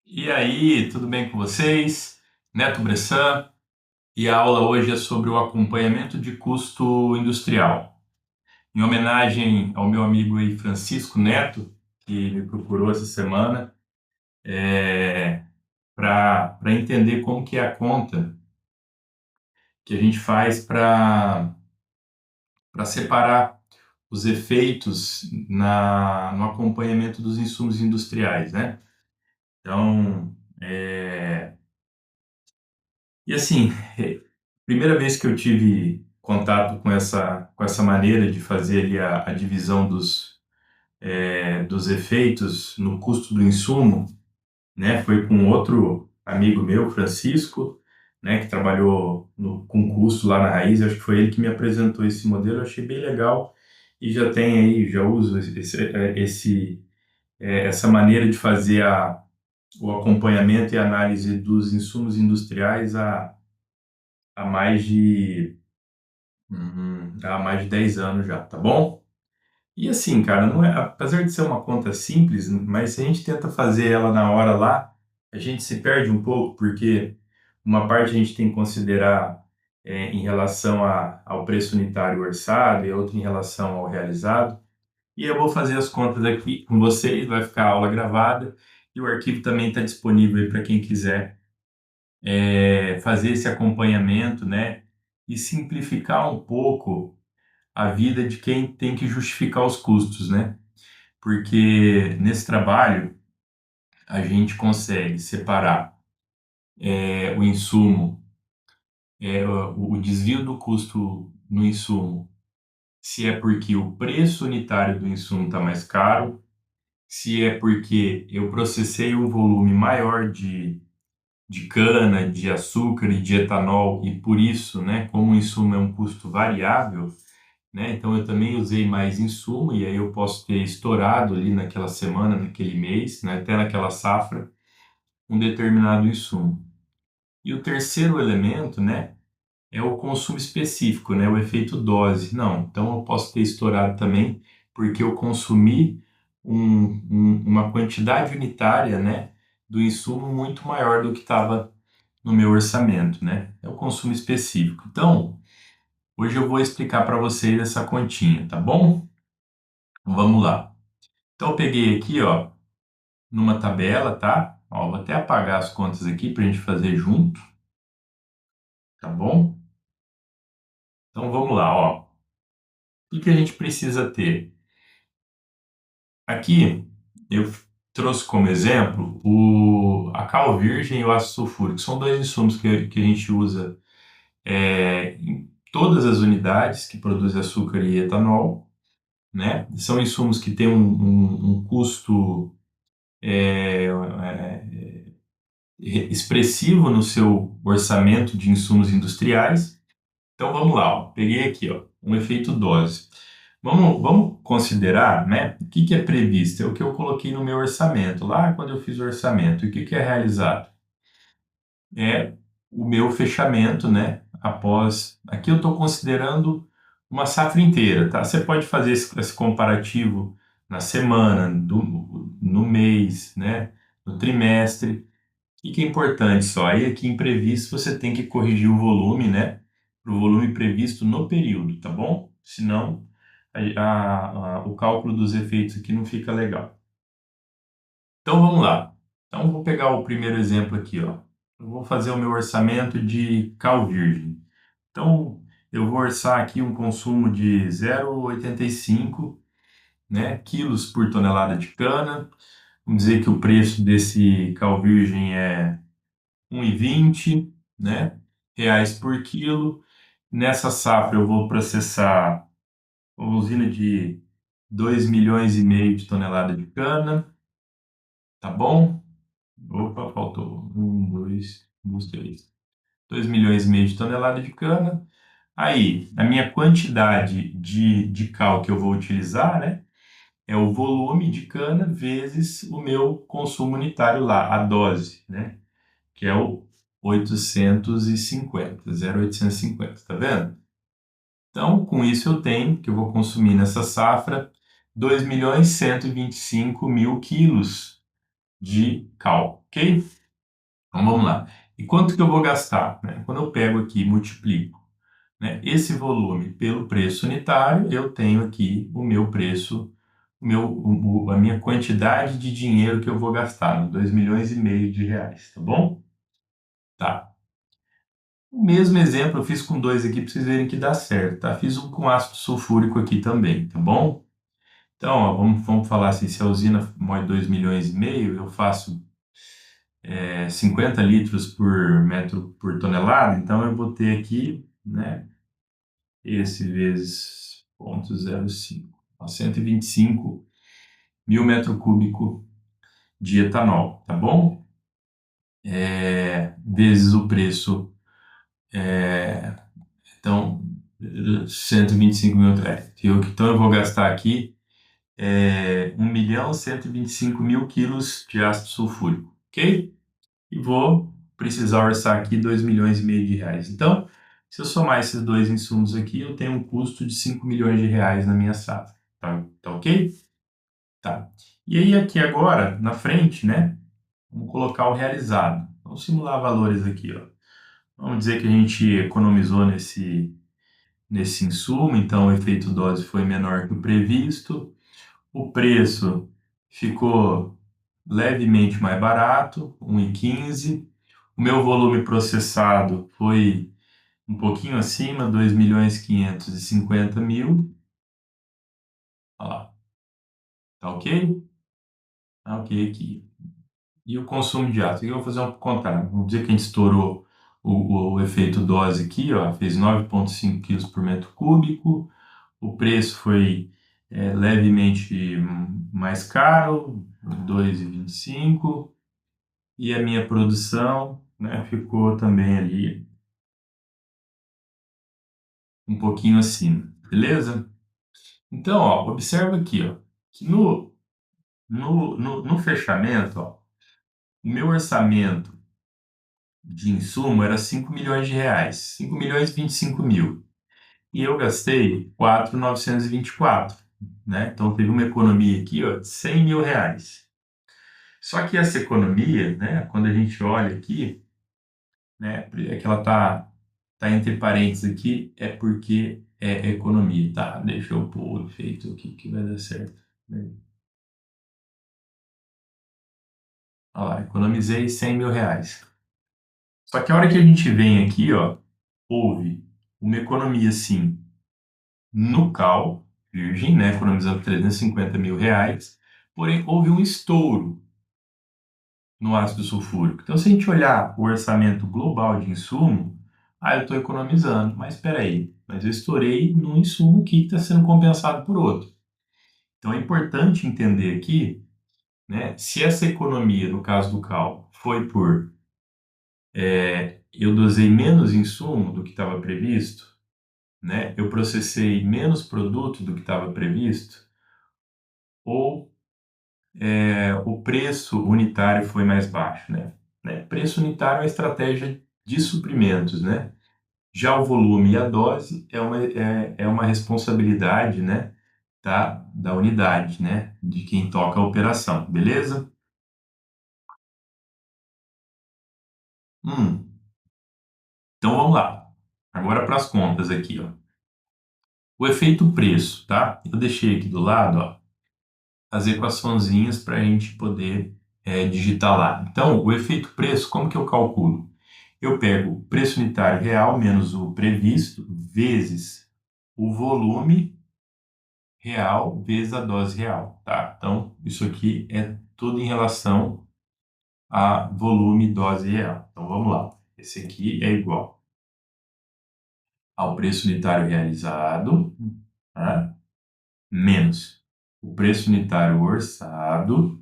E aí, tudo bem com vocês? Neto Bressan, e a aula hoje é sobre o acompanhamento de custo industrial. Em homenagem ao meu amigo aí, Francisco Neto, que me procurou essa semana, para entender como que é a conta que a gente faz para separar os efeitos no acompanhamento dos insumos industriais, né? Então, e assim, primeira vez que eu tive contato com essa maneira de fazer ali a divisão dos efeitos no custo do insumo, né, foi com outro amigo meu, Francisco, né, que trabalhou com custo lá na Raiz. Eu acho que foi ele que me apresentou esse modelo. Eu achei bem legal e já tem aí, já uso essa maneira de fazer o acompanhamento e análise dos insumos industriais há mais de 10 anos já, tá bom? E assim, cara, não é, apesar de ser uma conta simples, mas se a gente tenta fazer ela na hora lá, a gente se perde um pouco, porque uma parte a gente tem que considerar em relação ao preço unitário orçado e outra em relação ao realizado. E eu vou fazer as contas aqui com vocês, vai ficar a aula gravada e o arquivo também está disponível para quem quiser fazer esse acompanhamento, né? E simplificar um pouco a vida de quem tem que justificar os custos, né? Porque nesse trabalho a gente consegue separar o insumo, o desvio do custo no insumo, se é porque o preço unitário do insumo está mais caro, se é porque eu processei um volume maior de cana, de açúcar e de etanol, e por isso, né, como o insumo é um custo variável, né? Então eu também usei mais insumo e aí eu posso ter estourado ali naquela semana, naquele mês, né? Até naquela safra, um determinado insumo. E o terceiro elemento, né, é o consumo específico, né, o efeito dose. Não, então eu posso ter estourado também porque eu consumi uma quantidade unitária, né, do insumo muito maior do que estava no meu orçamento, né? É o consumo específico. Então, hoje eu vou explicar para vocês essa continha, tá bom? Vamos lá. Então eu peguei aqui, ó, numa tabela, tá? Ó, vou até apagar as contas aqui para a gente fazer junto, tá bom? Então vamos lá, ó. O que a gente precisa ter? Aqui eu trouxe como exemplo a cal virgem e o ácido sulfúrico. São dois insumos que a gente usa em todas as unidades que produzem açúcar e etanol, né? São insumos que têm um custo é, expressivo no seu orçamento de insumos industriais. Então vamos lá, ó. Peguei aqui, ó, um efeito dose. Vamos considerar, né, o que é previsto, é o que eu coloquei no meu orçamento, lá quando eu fiz o orçamento. E o que é realizado? É o meu fechamento, né, após... Aqui eu estou considerando uma safra inteira, tá? Você pode fazer esse comparativo na semana, no mês, né, no trimestre. E que é importante só, aí aqui imprevisto você tem que corrigir o volume, né? Para o volume previsto no período, tá bom? Senão o cálculo dos efeitos aqui não fica legal. Então vamos lá. Então vou pegar o primeiro exemplo aqui, ó. Eu vou fazer o meu orçamento de cal virgem. Então eu vou orçar aqui um consumo de 0,85, né, quilos por tonelada de cana. Vamos dizer que o preço desse cal virgem é 1,20, né, reais por quilo. Nessa safra eu vou processar uma usina de 2,5 milhões de toneladas de cana, tá bom? Opa, faltou um, dois, três. 2,5 milhões de toneladas de cana. Aí, a minha quantidade de cal que eu vou utilizar, né, é o volume de cana vezes o meu consumo unitário lá, a dose, né? Que é o 850, 0,850, tá vendo? Então, com isso eu tenho, que eu vou consumir nessa safra, 2.125.000 quilos de cal, ok? Então vamos lá. E quanto que eu vou gastar, né? Quando eu pego aqui e multiplico, né, esse volume pelo preço unitário, eu tenho aqui o meu preço, a minha quantidade de dinheiro que eu vou gastar, 2,5 milhões de reais, tá bom? Tá. O mesmo exemplo eu fiz com dois aqui para vocês verem que dá certo, tá? Fiz um com ácido sulfúrico aqui também, tá bom? Então, ó, vamos falar assim, se a usina moe 2,5 milhões, eu faço 50 litros por metro por tonelada, então eu vou ter aqui, né, esse vezes 0,05, 125 mil metro cúbico de etanol, tá bom? Vezes o preço, então 125 mil, então eu vou gastar aqui 1.125.000 quilos de ácido sulfúrico, ok? E vou precisar orçar aqui 2,5 milhões de reais. Então, se eu somar esses dois insumos aqui, eu tenho um custo de 5 milhões de reais na minha safra. Tá ok? Tá. E aí aqui agora, na frente, né? Vamos colocar o realizado. Vamos simular valores aqui, ó. Vamos dizer que a gente economizou nesse insumo, então o efeito dose foi menor que o previsto. O preço ficou levemente mais barato, 1,15. O meu volume processado foi um pouquinho acima, 2.550.000. Olha lá, tá ok? Tá ok aqui. E o consumo de ácido? Aqui eu vou fazer um contrário. Vamos dizer que a gente estourou o efeito dose aqui, ó, fez 9,5 quilos por metro cúbico. O preço foi levemente mais caro, 2,25. E a minha produção, né, ficou também ali um pouquinho acima, beleza? Então, ó, observa aqui, ó, que no fechamento, ó, o meu orçamento de insumo era 5 milhões de reais, 5.025.000. E eu gastei 4.924, né? Então teve uma economia aqui, ó, de 100 mil reais. Só que essa economia, né, quando a gente olha aqui, né, é que ela tá entre parênteses aqui, é porque é economia, tá? Deixa eu pôr o efeito aqui que vai dar certo, né? Olha lá, economizei 100 mil reais. Só que a hora que a gente vem aqui, ó, houve uma economia, sim, no cal, virgem, né, economizando 350 mil reais, porém houve um estouro no ácido sulfúrico. Então, se a gente olhar o orçamento global de insumo, eu estou economizando, mas espera aí, mas eu estourei num insumo aqui que está sendo compensado por outro. Então, é importante entender aqui, né, se essa economia, no caso do cal, foi por eu dosei menos insumo do que estava previsto, né, eu processei menos produto do que estava previsto, ou o preço unitário foi mais baixo, né? Preço unitário é a estratégia de suprimentos, né? Já o volume e a dose é uma responsabilidade, né, da unidade, né, de quem toca a operação, beleza? Hum, então vamos lá. Agora para as contas aqui, ó. O efeito preço, tá? Eu deixei aqui do lado, ó, as equaçãozinhas para a gente poder digitar lá. Então, o efeito preço, como que eu calculo? Eu pego o preço unitário real menos o previsto vezes o volume real vezes a dose real, tá? Então, isso aqui é tudo em relação a volume dose real. Então, vamos lá. Esse aqui é igual ao preço unitário realizado, tá? Menos o preço unitário orçado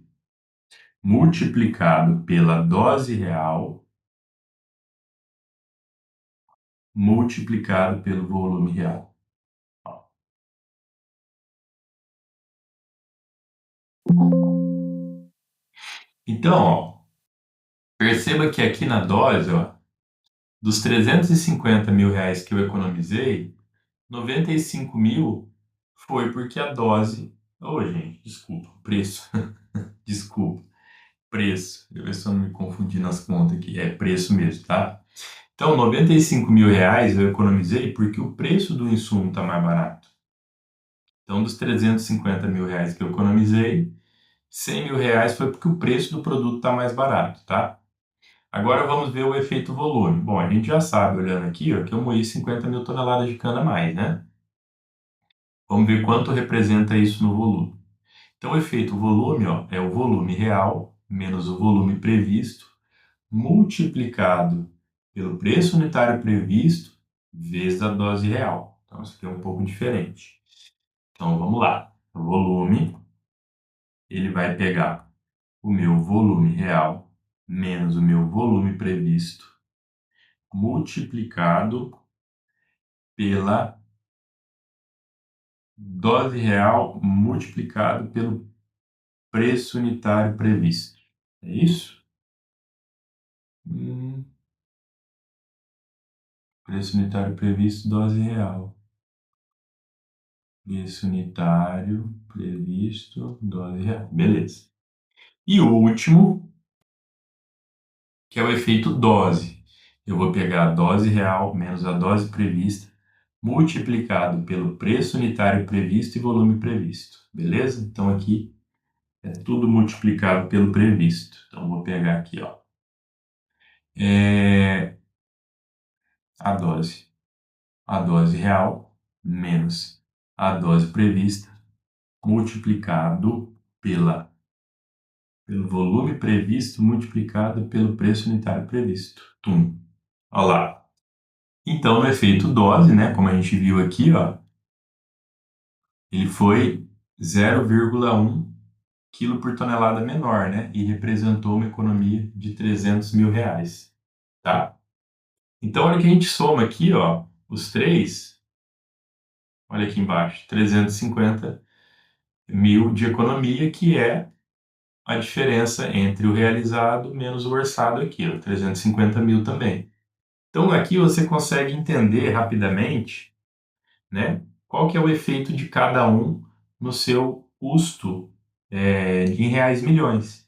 multiplicado pela dose real multiplicado pelo volume real. Então, ó, perceba que aqui na dose, ó, dos 350 mil reais que eu economizei, 95 mil foi porque a dose. Ô, gente, desculpa, o preço. Desculpa. preço. Deixa eu ver se eu não me confundi nas contas aqui. É preço mesmo, tá? Então, R$ 95.000 eu economizei porque o preço do insumo está mais barato. Então, dos R$ 350.000 que eu economizei, R$ 100.000 foi porque o preço do produto está mais barato, tá? Agora vamos ver o efeito volume. Bom, a gente já sabe, olhando aqui, ó, que eu moí 50 mil toneladas de cana a mais, né? Vamos ver quanto representa isso no volume. Então, o efeito volume, ó, é o volume real menos o volume previsto multiplicado pelo preço unitário previsto vezes a dose real. Então, isso aqui é um pouco diferente. Então, vamos lá. O volume, ele vai pegar o meu volume real menos o meu volume previsto multiplicado pela dose real multiplicado pelo preço unitário previsto. É isso? Hum, Preço unitário previsto, dose real. Preço unitário previsto, dose real. Beleza. E o último, que é o efeito dose. Eu vou pegar a dose real menos a dose prevista, multiplicado pelo preço unitário previsto e volume previsto. Beleza? Então aqui é tudo multiplicado pelo previsto. Então vou pegar aqui, ó. É a dose. A dose real menos a dose prevista multiplicado pelo volume previsto multiplicado pelo preço unitário previsto. Tum. Olha lá. Então, no efeito dose, né, como a gente viu aqui, ó, ele foi 0,1 quilo por tonelada menor, né, e representou uma economia de R$ 300.000, tá? Então, olha que a gente soma aqui, ó, os três, olha aqui embaixo, 350.000 de economia, que é a diferença entre o realizado menos o orçado aqui, ó, 350.000 também. Então aqui você consegue entender rapidamente, né, qual que é o efeito de cada um no seu custo em reais milhões.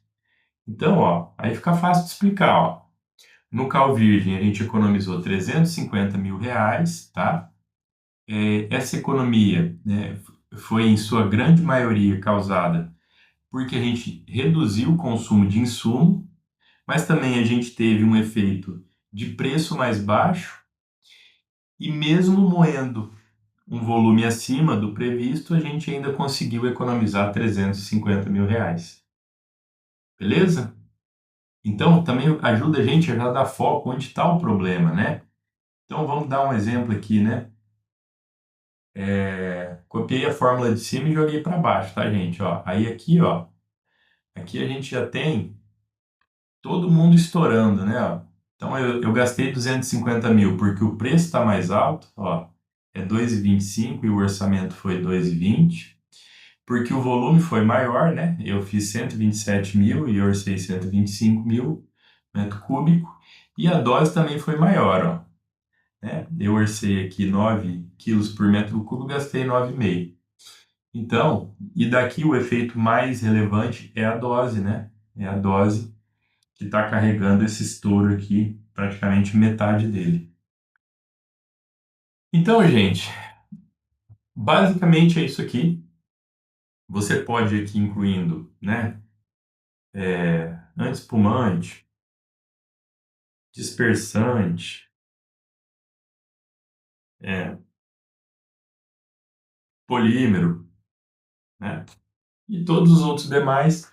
Então, ó, aí fica fácil de explicar, ó. No Cal Virgem a gente economizou R$ 350.000, tá? Essa economia, né, foi em sua grande maioria causada porque a gente reduziu o consumo de insumo, mas também a gente teve um efeito de preço mais baixo e mesmo moendo um volume acima do previsto, a gente ainda conseguiu economizar R$ 350.000. Beleza? Então, também ajuda a gente a já dar foco onde está o problema, né? Então, vamos dar um exemplo aqui, né? Copiei a fórmula de cima e joguei para baixo, tá, gente? Ó, aí aqui, ó, aqui a gente já tem todo mundo estourando, né? Ó. Então eu gastei 250.000 porque o preço está mais alto, ó, é 2,25 e o orçamento foi 2,20, porque o volume foi maior, né? Eu fiz 127.000 e orcei 125.000 metro cúbico e a dose também foi maior, ó, né? Eu orcei aqui 9 quilos por metro cúbico, gastei 9,5. Então, e daqui o efeito mais relevante é a dose, né? É a dose que está carregando esse estouro aqui, praticamente metade dele. Então, gente, basicamente é isso aqui. Você pode ir aqui incluindo, né, antiespumante, dispersante, é, polímero, né, e todos os outros demais.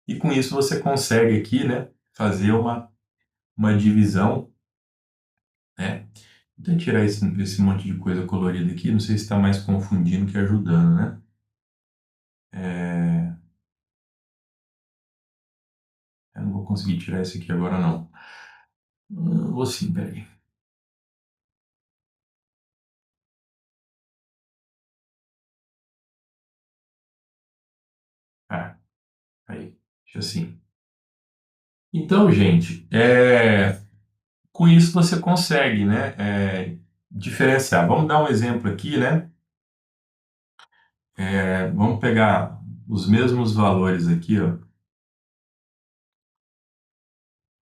E com isso você consegue aqui, né, fazer uma divisão, né. Vou tirar esse monte de coisa colorida aqui, não sei se está mais confundindo que ajudando, né. É, eu não vou conseguir tirar isso aqui agora, não. Vou sim, peraí. Ah, aí, deixa assim. Então, gente, com isso você consegue, né, diferenciar. Vamos dar um exemplo aqui, né? Vamos pegar os mesmos valores aqui, ó,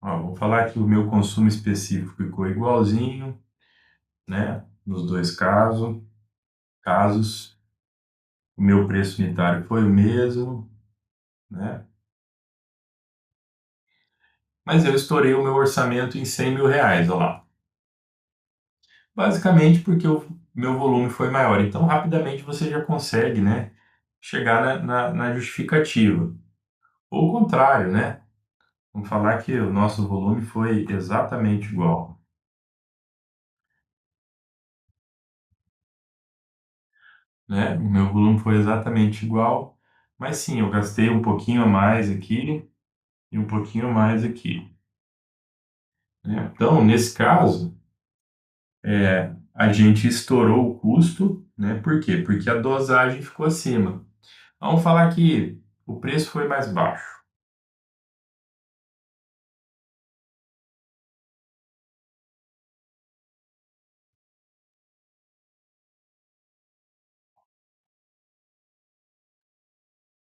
Ó, vou falar que o meu consumo específico ficou igualzinho, né? Nos dois casos. O meu preço unitário foi o mesmo, né? Mas eu estourei o meu orçamento em R$ 100.000, olha lá. Basicamente porque o meu volume foi maior. Então, rapidamente você já consegue, né, chegar na justificativa. Ou o contrário, né? Vamos falar que o nosso volume foi exatamente igual, né? O meu volume foi exatamente igual, mas sim, eu gastei um pouquinho a mais aqui e um pouquinho a mais aqui, né? Então, nesse caso, a gente estourou o custo, né? Por quê? Porque a dosagem ficou acima. Vamos falar que o preço foi mais baixo,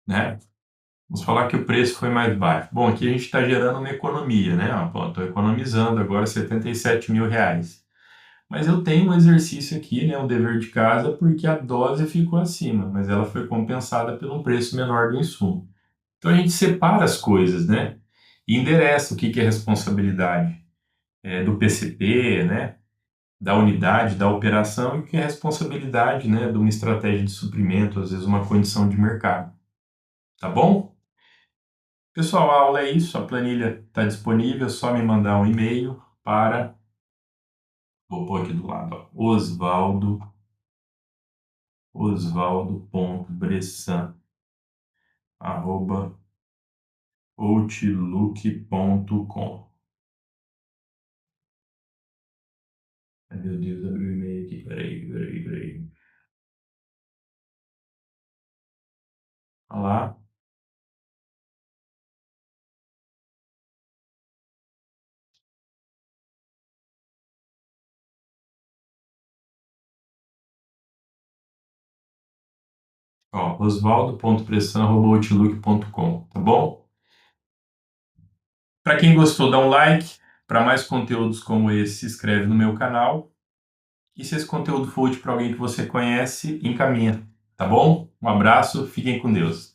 né? Vamos falar que o preço foi mais baixo. Bom, aqui a gente está gerando uma economia, né? Estou economizando agora R$ 77.000. Mas eu tenho um exercício aqui, né? Um dever de casa, porque a dose ficou acima, mas ela foi compensada pelo preço menor do insumo. Então a gente separa as coisas, né? E endereça o que é responsabilidade do PCP, né? Da unidade, da operação, e o que é responsabilidade, né? De uma estratégia de suprimento, às vezes uma condição de mercado. Tá bom? Pessoal, a aula é isso, a planilha está disponível, é só me mandar um e-mail para, vou pôr aqui do lado, ó, osvaldo.bressan, arroba outlook.com. Ai, meu Deus, abriu o e-mail aqui, peraí. Olha lá, ó, osvaldo.bressan.outlook.com, tá bom? Para quem gostou, dá um like, para mais conteúdos como esse, se inscreve no meu canal. E se esse conteúdo for útil para alguém que você conhece, encaminha, tá bom? Um abraço, fiquem com Deus.